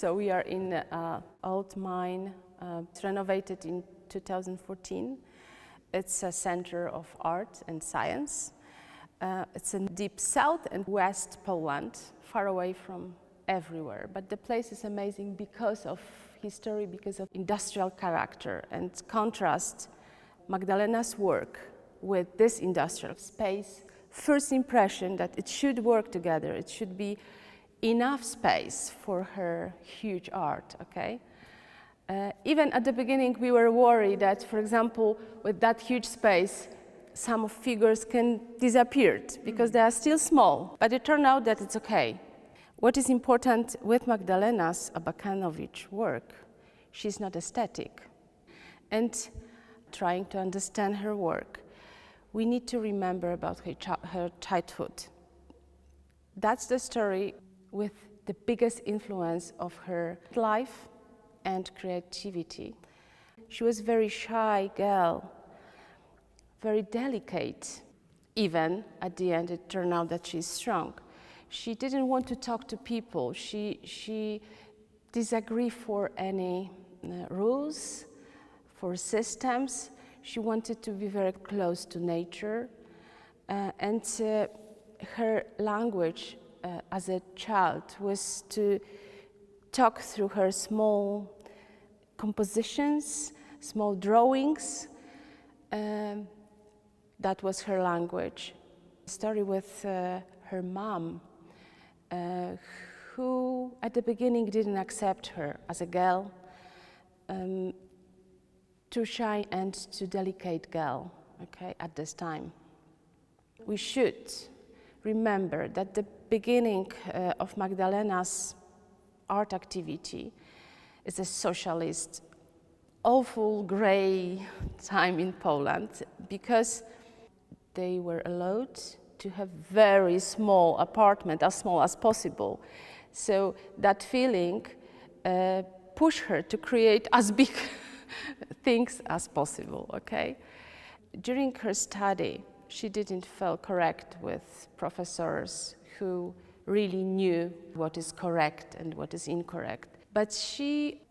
So we are in an old mine. It's renovated in 2014. It's a center of art and science. It's in deep south and west Poland, far away from everywhere. But the place is amazing because of history, because of industrial character, and contrast Magdalena's work with this industrial space. First impression that it should work together. It should be enough space for her huge art, okay? Even at the beginning, we were worried that, for example, with that huge space, some figures can disappear because they are still small, but it turned out that it's okay. What is important with Magdalena's Abakanowicz work, she's not aesthetic. And trying to understand her work, we need to remember about her childhood. That's the story with the biggest influence of her life and creativity. She was a very shy girl, very delicate. Even at the end, it turned out that she's strong. She didn't want to talk to people. She disagreed for any rules, for systems. She wanted to be very close to nature. And her language as a child was to talk through her small compositions, small drawings. That was her language. Story with her mom, who at the beginning didn't accept her as a girl, too shy and too delicate girl, okay, at this time. We should remember that the beginning of Magdalena's art activity is a socialist, awful gray time in Poland, because they were allowed to have very small apartment, as small as possible. So that feeling pushed her to create as big things as possible, okay? During her study, she didn't feel correct with professors who really knew what is correct and what is incorrect. But she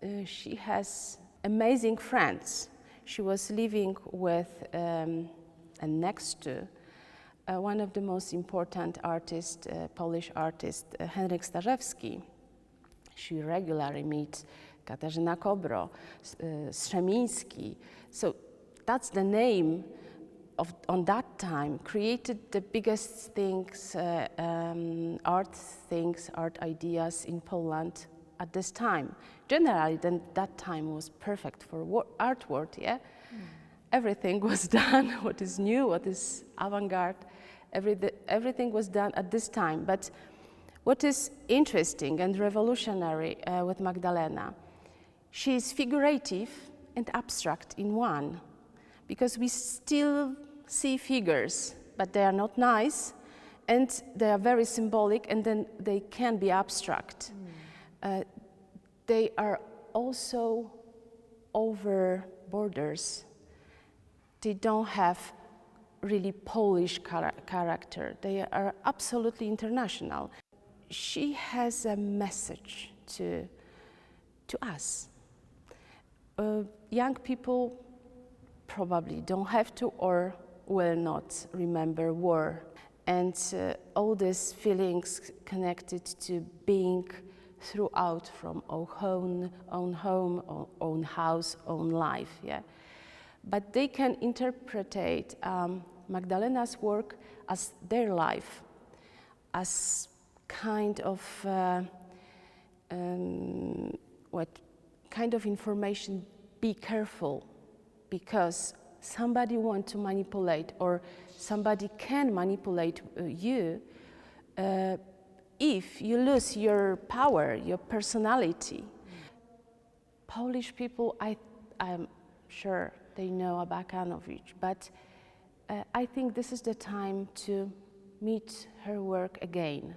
has amazing friends. She was living with and next to one of the most important artists, Polish artist, Henryk Starzewski. She regularly meets Katarzyna Kobro, Strzemiński. So that's the name of, on that time, created the biggest things, art ideas in Poland at this time. Generally, then that time was perfect for art world, yeah? Everything was done, what is new, what is avant-garde, everything was done at this time. But what is interesting and revolutionary with Magdalena, she is figurative and abstract in one, because we still see figures, but they are not nice, and they are very symbolic, and then they can be abstract. They are also over borders. They don't have really Polish character. They are absolutely international. She has a message to us. Young people probably don't have to or will not remember war, and all these feelings connected to being throughout from our own home, own house, own life, yeah. But they can interpret Magdalena's work as their life, as kind of what kind of information. Be careful, because somebody wants to manipulate, or somebody can manipulate you if you lose your power, your personality. Polish people, I'm sure they know Abakanowicz, but I think this is the time to meet her work again,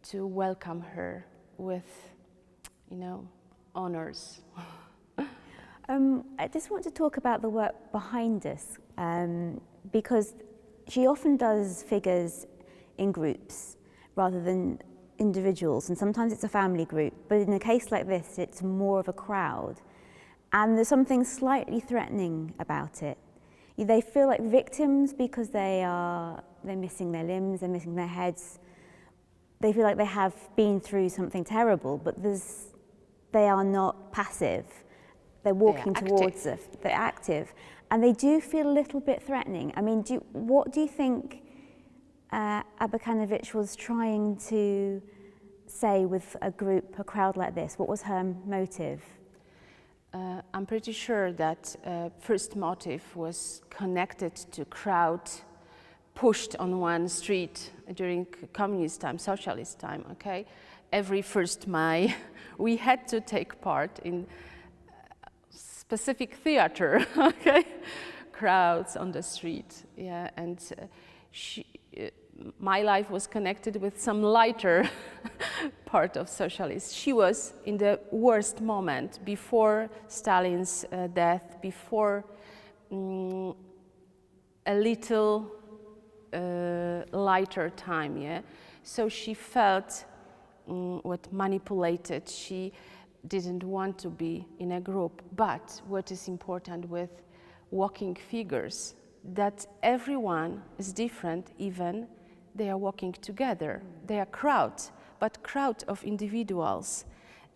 to welcome her with, honors. I just want to talk about the work behind us, because she often does figures in groups rather than individuals, and sometimes it's a family group, but in a case like this, it's more of a crowd. And there's something slightly threatening about it. They feel like victims because they're missing their limbs, they're missing their heads. They feel like they have been through something terrible, but they are not passive. They're walking towards it, they're active. And they do feel a little bit threatening. I mean, what do you think Abakanowicz was trying to say with a crowd like this? What was her motive? I'm pretty sure that first motive was connected to crowd pushed on one street during communist time, socialist time, okay? Every 1st May, we had to take part in specific theater, okay? Crowds on the street, yeah, and my life was connected with some lighter part of socialists. She was in the worst moment, before Stalin's death, before a little lighter time, yeah? So she felt what manipulated. She didn't want to be in a group. But what is important with walking figures, that everyone is different, even they are walking together. They are crowds, but crowd of individuals.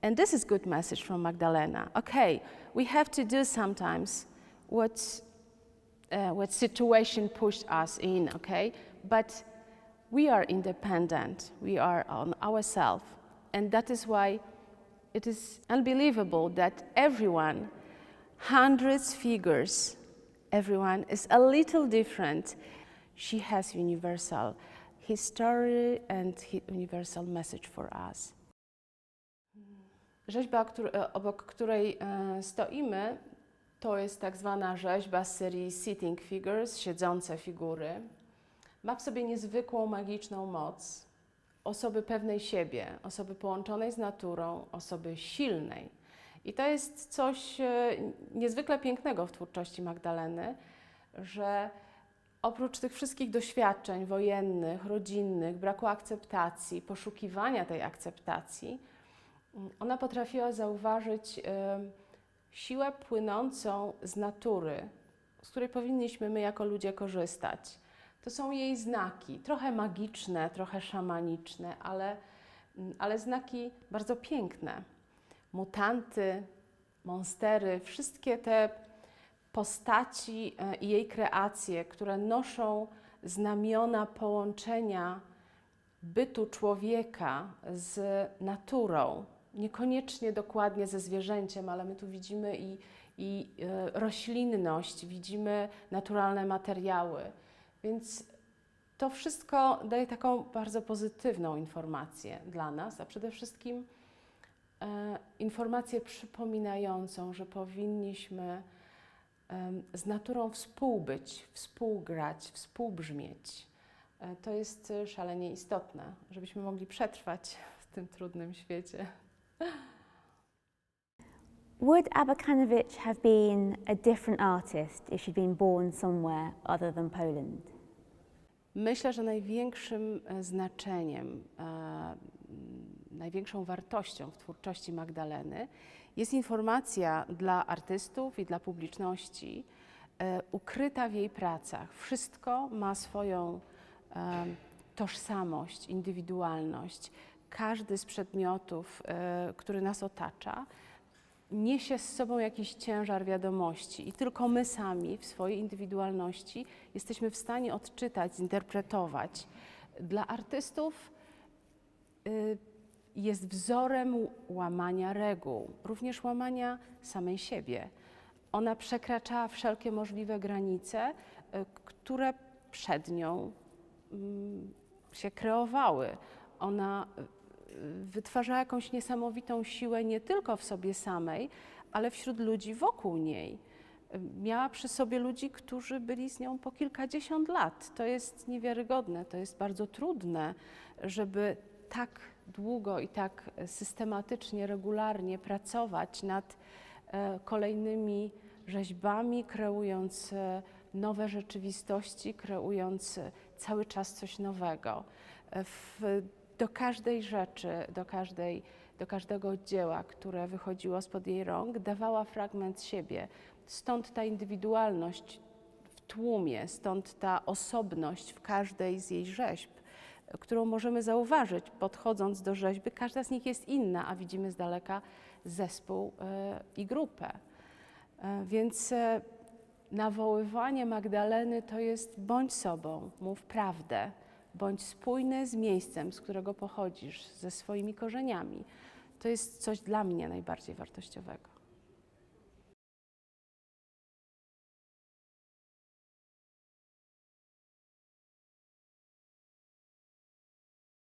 And this is good message from Magdalena. Okay, we have to do sometimes what situation pushed us in, okay? But we are independent, we are on ourselves. And that is why it is unbelievable that everyone, hundreds figures, everyone is a little different. She has universal history and universal message for us. Rzeźba, obok której stoimy, to jest tak zwana rzeźba z serii sitting figures, siedzące figury. Ma w sobie niezwykłą, magiczną moc. Osoby pewnej siebie, osoby połączonej z naturą, osoby silnej. I to jest coś niezwykle pięknego w twórczości Magdaleny, że oprócz tych wszystkich doświadczeń wojennych, rodzinnych, braku akceptacji, poszukiwania tej akceptacji, ona potrafiła zauważyć siłę płynącą z natury, z której powinniśmy my jako ludzie korzystać. To są jej znaki, trochę magiczne, trochę szamaniczne, ale znaki bardzo piękne. Mutanty, monstery, wszystkie te postaci i jej kreacje, które noszą znamiona połączenia bytu człowieka z naturą, niekoniecznie dokładnie ze zwierzęciem, ale my tu widzimy i roślinność, widzimy naturalne materiały. Więc to wszystko daje taką bardzo pozytywną informację dla nas, a przede wszystkim informację przypominającą, że powinniśmy z naturą współbyć, współgrać, współbrzmieć. To jest szalenie istotne, żebyśmy mogli przetrwać w tym trudnym świecie. Would Abakanowicz have been a different artist if she'd been born somewhere other than Poland? Myślę, że największym znaczeniem, największą wartością w twórczości Magdaleny jest informacja dla artystów i dla publiczności ukryta w jej pracach. Wszystko ma swoją tożsamość, indywidualność. Każdy z przedmiotów, który nas otacza, niesie z sobą jakiś ciężar wiadomości i tylko my sami w swojej indywidualności jesteśmy w stanie odczytać, zinterpretować. Dla artystów jest wzorem łamania reguł, również łamania samej siebie. Ona przekraczała wszelkie możliwe granice, które przed nią się kreowały. Ona wytwarzała jakąś niesamowitą siłę nie tylko w sobie samej, ale wśród ludzi wokół niej. Miała przy sobie ludzi, którzy byli z nią po kilkadziesiąt lat. To jest niewiarygodne, to jest bardzo trudne, żeby tak długo i tak systematycznie, regularnie pracować nad kolejnymi rzeźbami, kreując nowe rzeczywistości, kreując cały czas coś nowego. W do każdej rzeczy, do każdego dzieła, które wychodziło spod jej rąk, dawała fragment siebie. Stąd ta indywidualność w tłumie, stąd ta osobność w każdej z jej rzeźb, którą możemy zauważyć, podchodząc do rzeźby. Każda z nich jest inna, a widzimy z daleka zespół i grupę. Więc nawoływanie Magdaleny to jest: bądź sobą, mów prawdę, bądź spójny z miejscem, z którego pochodzisz, ze swoimi korzeniami. To jest coś dla mnie najbardziej wartościowego.